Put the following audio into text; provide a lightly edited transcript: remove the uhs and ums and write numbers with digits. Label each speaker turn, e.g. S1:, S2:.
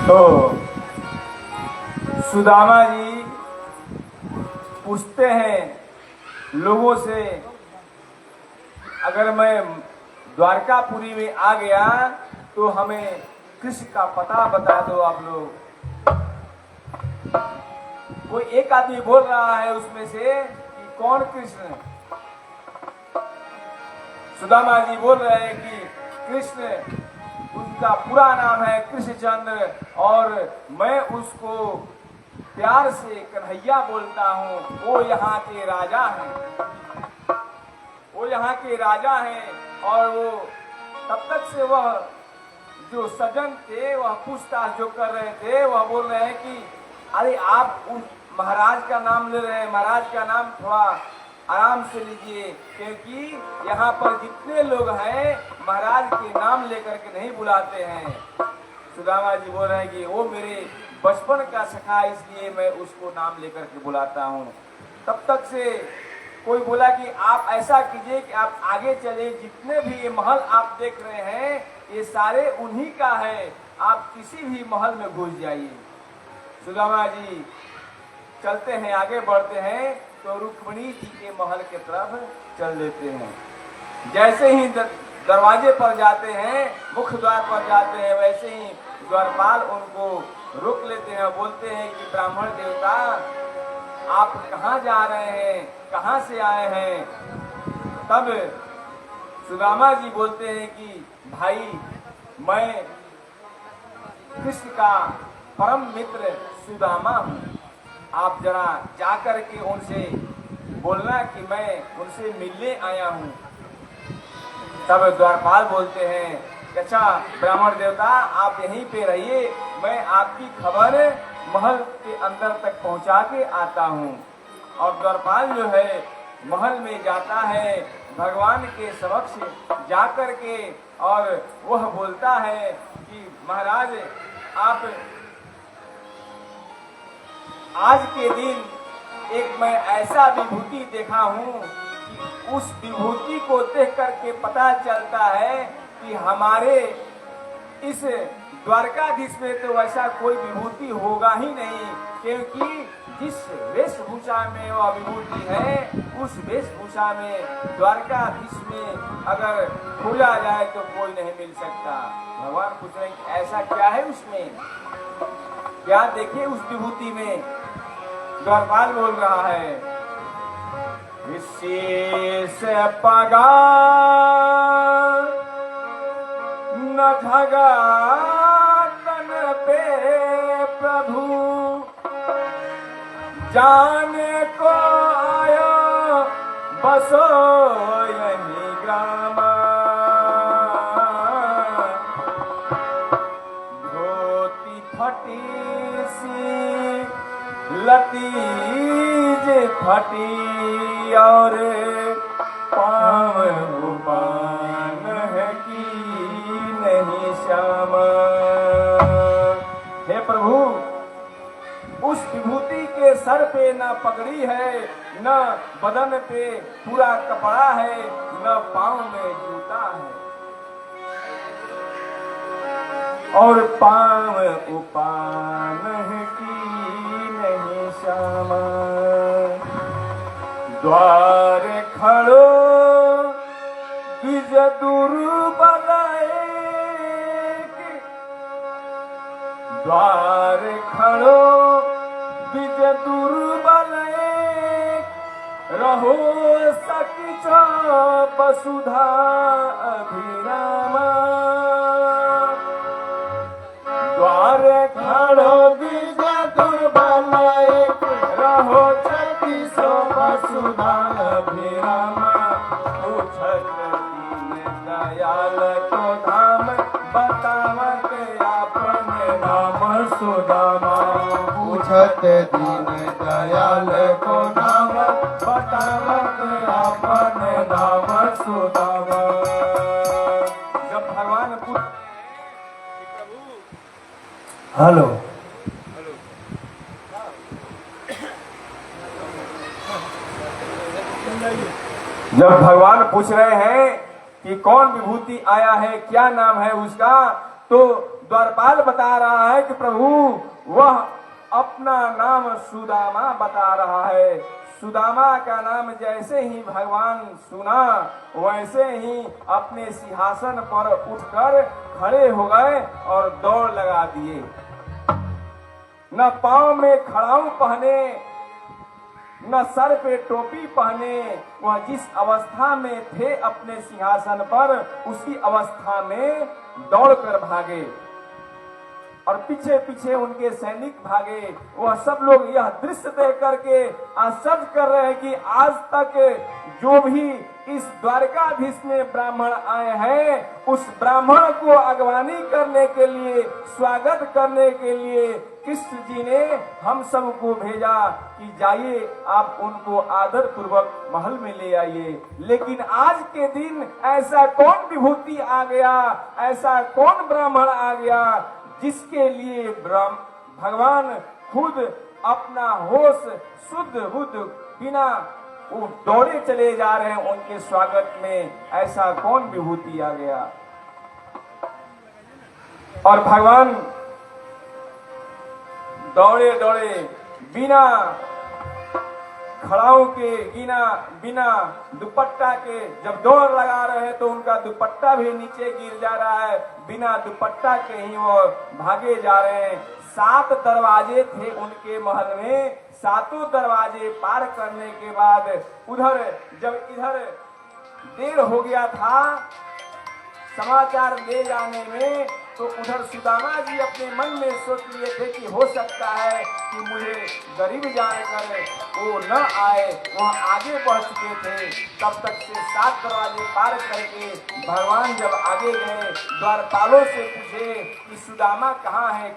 S1: तो सुदामा जी पूछते हैं लोगों से, अगर मैं द्वारकापुरी में आ गया तो हमें कृष्ण का पता बता दो आप लोग। कोई एक आदमी बोल रहा है उसमें से कि कौन कृष्ण? सुदामा जी बोल रहे हैं कि कृष्ण, उनका पूरा नाम है कृष्णचंद्र और मैं उसको प्यार से कन्हैया बोलता हूँ। वो यहाँ के राजा हैं, वो यहाँ के राजा हैं। और वो तब तक से वह जो सज्जन थे वह पूछताछ जो कर रहे थे, वह बोल रहे हैं कि अरे आप उस महाराज का नाम ले रहे हैं, महाराज का नाम थोड़ा आराम से लीजिए, क्योंकि यहाँ पर जितने लोग हैं महाराज के नाम लेकर के नहीं बुलाते हैं। सुदामा जी बोल रहे हैं कि वो मेरे बचपन का सखा, इसलिए मैं उसको नाम लेकर के बुलाता हूँ। तब तक से कोई बोला कि आप ऐसा कीजिए कि आप आगे चले, जितने भी ये महल आप देख रहे हैं ये सारे उन्हीं का है, आप किसी भी महल में घुस जाइए। सुदामा जी चलते हैं, आगे बढ़ते हैं तो रुक्मिणी जी के महल के तरफ चल देते हैं। जैसे ही दरवाजे पर जाते हैं, मुख्य द्वार पर जाते हैं, वैसे ही द्वारपाल उनको रोक लेते हैं, बोलते हैं कि ब्राह्मण देवता आप कहाँ जा रहे हैं, कहाँ से आए हैं? तब सुदामा जी बोलते हैं कि भाई मैं कृष्ण का परम मित्र सुदामा हूँ, आप जरा जाकर के उनसे बोलना कि मैं उनसे मिलने आया हूँ। तब द्वारपाल बोलते हैं कि अच्छा ब्राह्मण देवता आप यहीं पे रहिए, मैं आपकी खबर महल के अंदर तक पहुंचा के आता हूँ। और द्वारपाल जो है महल में जाता है, भगवान के समक्ष जाकर के, और वह बोलता है कि महाराज आप आज के दिन एक मैं ऐसा विभूति देखा हूँ कि उस विभूति को देख करके पता चलता है कि हमारे इस द्वारकाधीश में तो वैसा कोई विभूति होगा ही नहीं, क्योंकि जिस वेशभूषा में वह विभूति है उस वेशभूषा में द्वारकाधीश में अगर खोजा जाए तो कोई नहीं मिल सकता। भगवान पूछ रहे हैं कि ऐसा क्या है उसमें, क्या देखे उस विभूति में? द्वारपाल बोल रहा है विशेष पगा न धगा तन पे प्रभु, जाने को आयो बसो यही ग्राम, धोती फटी सी लतीज फटी और पाव उबान है कि नहीं श्याम। हे प्रभु, उस विभूति के सर पे न पगड़ी है, न बदन पे पूरा कपड़ा है, न पांव में जूता है, और पांव उपान है कि नहीं श्यामा। द्वार खड़ो द्विज दुर्बल एक, द्वार खड़ो द्विज दुर्बल एक, रहो सकिच वसुधा अभिरामा। द्वार खड़ो द्विज दुर्बल एक, रहो सकिच वसुधा अभिरामा। पूछत दीन दयाल को धाम, बतावत आपन नाम सुदामा।
S2: पूछत दीन दयाल को नाम,
S1: बतावत आपन नाम सुदामा। जब भगवान
S2: हेलो
S1: जब भगवान पूछ रहे हैं कि कौन विभूति आया है, क्या नाम है उसका, तो द्वारपाल बता रहा है कि प्रभु वह अपना नाम सुदामा बता रहा है। सुदामा का नाम जैसे ही भगवान सुना वैसे ही अपने सिंहासन पर उठकर खड़े हो गए और दौड़ लगा दिए। न पांव में खड़ाऊ पहने, न सर पे टोपी पहने, वह जिस अवस्था में थे अपने सिंहासन पर उसी अवस्था में दौड़कर भागे और पीछे पीछे उनके सैनिक भागे। वह सब लोग यह दृश्य देख करके आश्चर्य कर रहे हैं कि आज तक जो भी इस द्वारकाधीश में ब्राह्मण आए हैं उस ब्राह्मण को अगवानी करने के लिए, स्वागत करने के लिए कृष्ण जी ने हम सबको भेजा कि जाइए आप उनको आदर पूर्वक महल में ले आइए। लेकिन आज के दिन ऐसा कौन विभूति आ गया, ऐसा कौन ब्राह्मण आ गया जिसके लिए भगवान खुद अपना होश शुद्ध बुद्ध बिना वो दौड़े चले जा रहे हैं उनके स्वागत में, ऐसा कौन विभूति आ गया। और भगवान दौड़े दौड़े बिना खड़ाऊ के, बिना दुपट्टा के जब दौड़ लगा रहे हैं तो उनका दुपट्टा भी नीचे गिर जा रहा है। बिना दुपट्टा के ही वो भागे जा रहे हैं। 7 दरवाजे थे उनके महल में, 7 दरवाजे पार करने के बाद उधर जब इधर देर हो गया था समाचार ले जाने में, तो उधर सुदामा जी अपने मन में सोच लिए थे कि हो सकता है कि मुझे गरीब जानकर वो न आए, वह आगे बढ़ चुके थे। तब तक से 7 दरवाजे पार करके भगवान जब आगे गए, द्वारपालों से पूछे कि सुदामा कहाँ है।